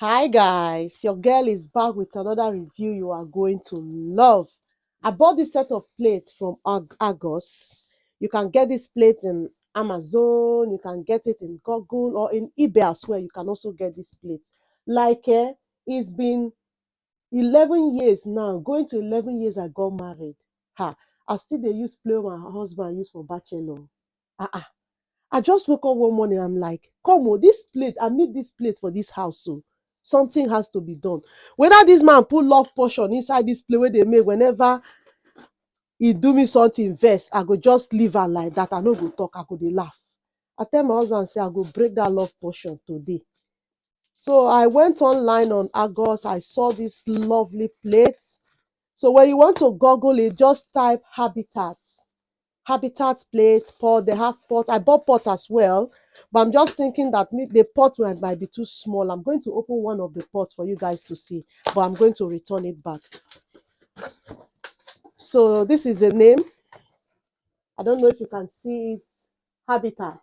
Hi guys, your girl is back with another review you are going to love. I bought this set of plates from Argos. You can get this plate in Amazon, you can get it in Google or in eBay as well. You can also get this plate. It's been 11 years now, going to 11 years I got married. Ha, I still dey use plate my husband use for bachelor. Ah ah. I just woke up one morning, I'm like, come on, this plate, I need this plate for this house. So something has to be done. Whether this man put love portion inside this plate where they make, whenever he do me something vex, I go just leave her like that. I no go talk, I go dey laugh. I tell my husband, say, I go break that love portion today. So I went online on Argos, I saw this lovely plate. So when you want to Google it, just type habitat plates, pot. They have pot. I bought pot as well, but I'm just thinking that the pot might be too small. I'm going to open one of the pots for you guys to see, but I'm going to return it back. So this is the name. I don't know if you can see it. Habitat.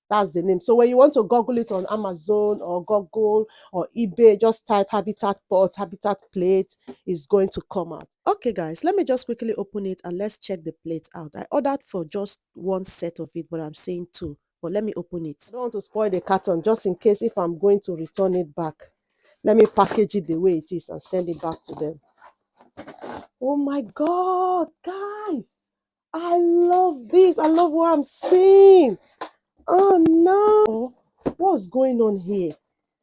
That's the name. So when you want to Google it on Amazon or Google or eBay, just type habitat pot, habitat plate, is going to come out. Okay, guys, let me just quickly open it and let's check the plate out. I ordered for just one set of it, but I'm saying two. But let me open it. I don't want to spoil the carton just in case if I'm going to return it back. Let me package it the way it is and send it back to them. Oh my God, guys. I love this. I love what I'm seeing. Oh no. What's going on here?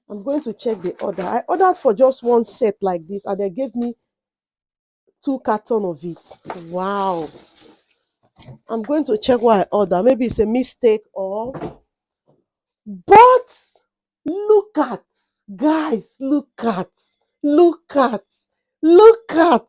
I'm going to check the order. I ordered for just one set like this and they gave me 2 cartons of it. Wow. I'm going to check what I order. Maybe it's a mistake or... But look at, guys, look at, look at, look at.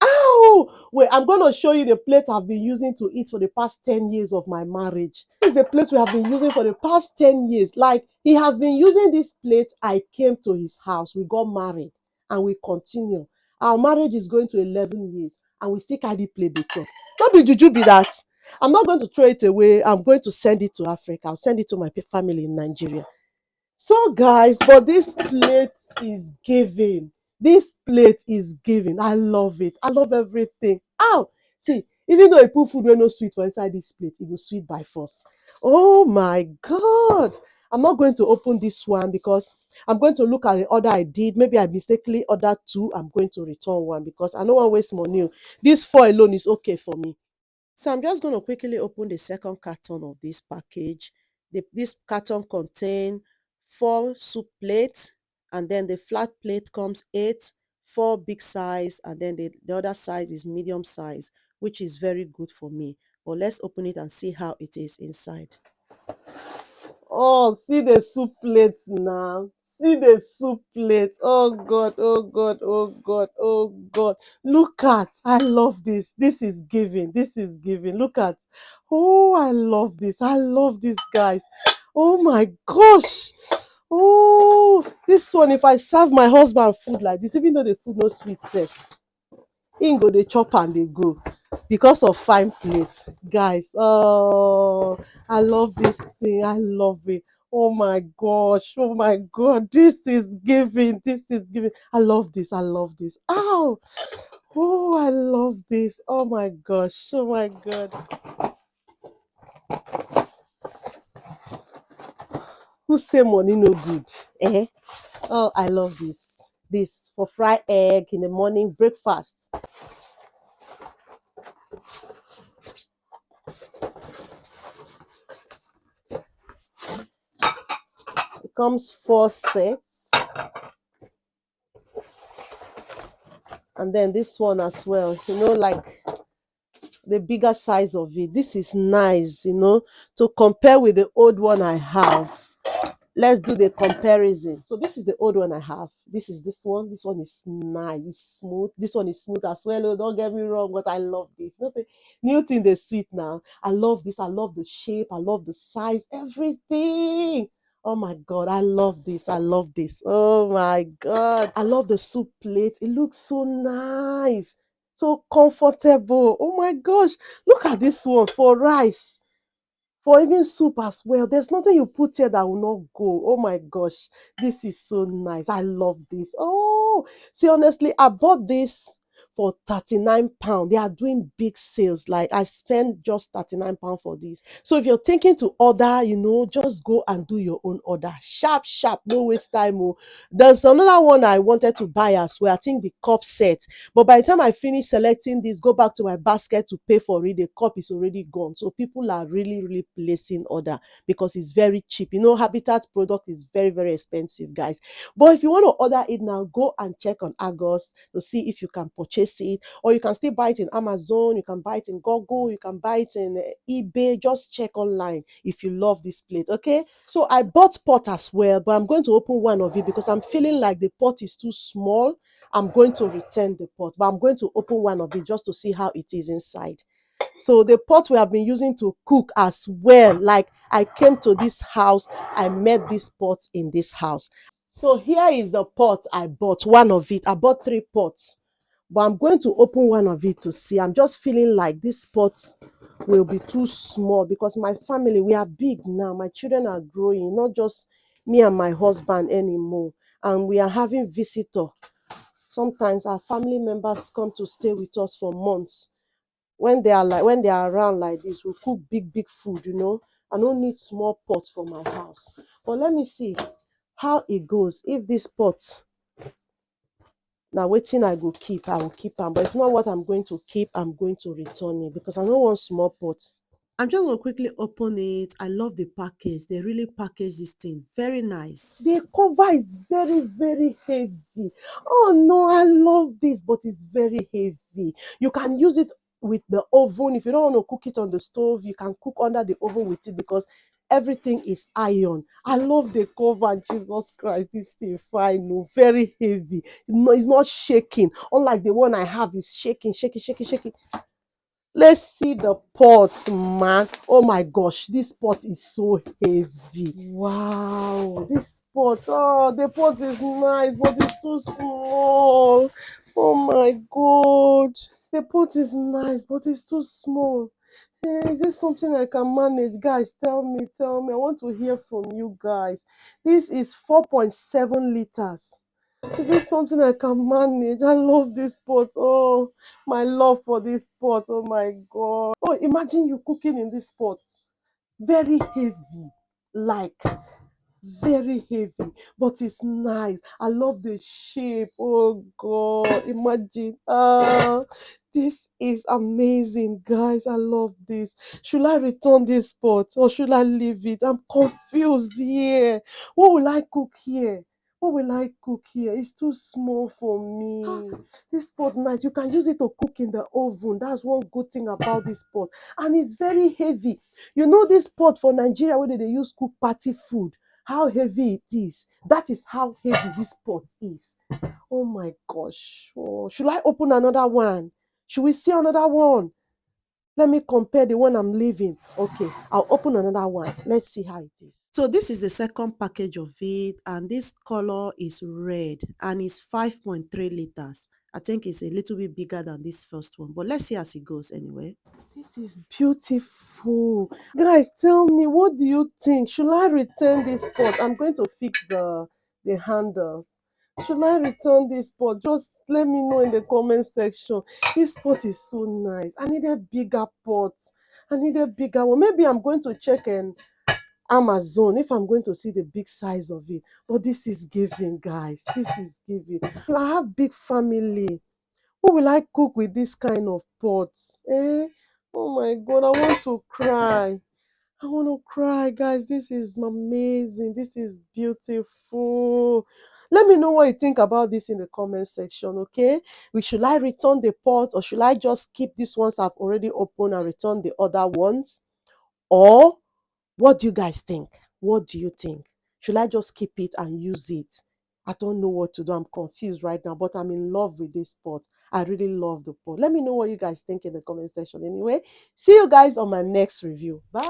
Ow! Wait, I'm going to show you the plate I've been using to eat for the past 10 years of my marriage. This is the plate we have been using for the past 10 years. Like, he has been using this plate. I came to his house. We got married and we continue. Our marriage is going to 11 years and we still carry plate the chop. Don't be juju be that. I'm not going to throw it away. I'm going to send it to Africa. I'll send it to my family in Nigeria. So guys, but this plate is giving. This plate is giving. I love it. I love everything. Ow! See, even though I put food wey no sweet for inside this plate, it go sweet by force. Oh my God! I'm not going to open this one because I'm going to look at the order I did. Maybe I mistakenly ordered 2. I'm going to return 1 because I don't want to waste money. This 4 alone is okay for me. So I'm just going to quickly open the second carton of this package. This carton contains 4 soup plates, and then the flat plate comes 8, 4 big size, and then the other size is medium size, which is very good for me. But let's open it and see how it is inside. Oh, see the soup plate now. See the soup plate. Oh God, oh God, oh God, oh God. Look at, I love this. This is giving. This is giving. Look at. Oh, I love this. I love this, guys. Oh my gosh. Oh, this one, if I serve my husband food like this, even though the food no sweet first, he go dey chop and dey go because of fine plate, guys. Oh, I love this thing. I love it. Oh my gosh, oh my God, this is giving. This is giving. I love this. I love this. Ow! Oh, I love this. Oh my gosh, oh my God. Who say money no good? Eh? Oh, I love this. This for fried egg in the morning breakfast. It comes 4 sets. And then this one as well, like the bigger size of it. This is nice, to compare with the old one I have. Let's do the comparison. So this is the old one I have. This is this one. This one is nice. It's smooth. This one is smooth as well. Oh, don't get me wrong, but I love this. Say new thing they sweet now. I love this. I love the shape. I love the size. Everything. Oh my God, I love this. I love this. Oh my God. I love the soup plate. It looks so nice. So comfortable. Oh my gosh. Look at this one for rice. for even soup as well. There's nothing you put here that will not go. Oh my gosh, this is so nice. I love this. Oh, see, honestly, I bought this for £39. They are doing big sales. Like I spent just £39 for this. So if you're thinking to order, just go and do your own order. Sharp, sharp, no waste time. Oh. There's another one I wanted to buy as well. I think the cup set. But by the time I finish selecting this, go back to my basket to pay for it, the cup is already gone. So people are really, really placing order because it's very cheap. Habitat product is very, very expensive, guys. But if you want to order it now, go and check on Argos to see if you can purchase it. Or you can still buy it in Amazon, you can buy it in Google, you can buy it in eBay. Just check online if you love this plate, okay? So I bought pot as well, but I'm going to open one of it because I'm feeling like the pot is too small. I'm going to return the pot, but I'm going to open one of it just to see how it is inside. So the pot we have been using to cook as well, like I came to this house, I met this pot in this house. So here is the pot I bought, one of it. I bought 3 pots, but I'm going to open one of it to see. I'm just feeling like this pot will be too small because my family, we are big now. My children are growing, not just me and my husband anymore. And we are having visitor. Sometimes our family members come to stay with us for months. When they are around like this, we cook big food. I don't need small pot for my house. But let me see how it goes. If this pot now wetin I go keep, I will keep am. But if not what I'm going to keep, I'm going to return it because I no want small pot. I'm just gonna quickly open it. I love the package. They really package this thing very nice. The cover is very, very heavy. Oh no, I love this, but it's very heavy. You can use it with the oven. If you don't want to cook it on the stove, you can cook under the oven with it because everything is iron. I love the cover. Jesus Christ, this thing fine. No, very heavy. No, it's not shaking. Unlike the one I have is shaking, shaking, shaking, shaking. Let's see the pot, man. Oh my gosh, this pot is so heavy. Wow, this pot. Oh, the pot is nice, but it's too small. Oh my god. The pot is nice, but it's too small. Is this something I can manage? Guys, tell me, tell me. I want to hear from you guys. This is 4.7 liters. Is this something I can manage? I love this pot. Oh, my love for this pot. Oh my God. Oh, imagine you cooking in this pot. Very heavy. Like very heavy, but it's nice. I love the shape. Oh God, imagine. This is amazing, guys. I love this. Should I return this pot or should I leave it? I'm confused here. What will I cook here? What will I cook here? It's too small for me. This pot nice. You can use it to cook in the oven. That's one good thing about this pot. And it's very heavy. This pot for Nigeria where they use cook party food, how heavy it is. That is how heavy this pot is. Oh my gosh. Oh, should I open another one? Should we see another one? Let me compare the one I'm leaving. Okay, I'll open another one. Let's see how it is. So this is the second package of it, and this color is red, and it's 5.3 liters. I think it's a little bit bigger than this first one, but let's see as it goes anyway. This is beautiful. Guys, tell me, what do you think? Should I return this pot? I'm going to fix the handle. Should I return this pot? Just let me know in the comment section. This pot is so nice. I need a bigger pot. I need a bigger one. Maybe I'm going to check in Amazon if I'm going to see the big size of it. But this is giving, guys. This is giving. I have big family. What will I cook with this kind of pots? Oh my God, I want to cry. I want to cry, guys. This is amazing. This is beautiful. Let me know what you think about this in the comment section, okay? Should I return the pot or should I just keep these ones I've already opened and return the other ones? Or what do you guys think? What do you think? Should I just keep it and use it? I don't know what to do. I'm confused right now, but I'm in love with this pot. I really love the pot. Let me know what you guys think in the comment section anyway. See you guys on my next review. Bye.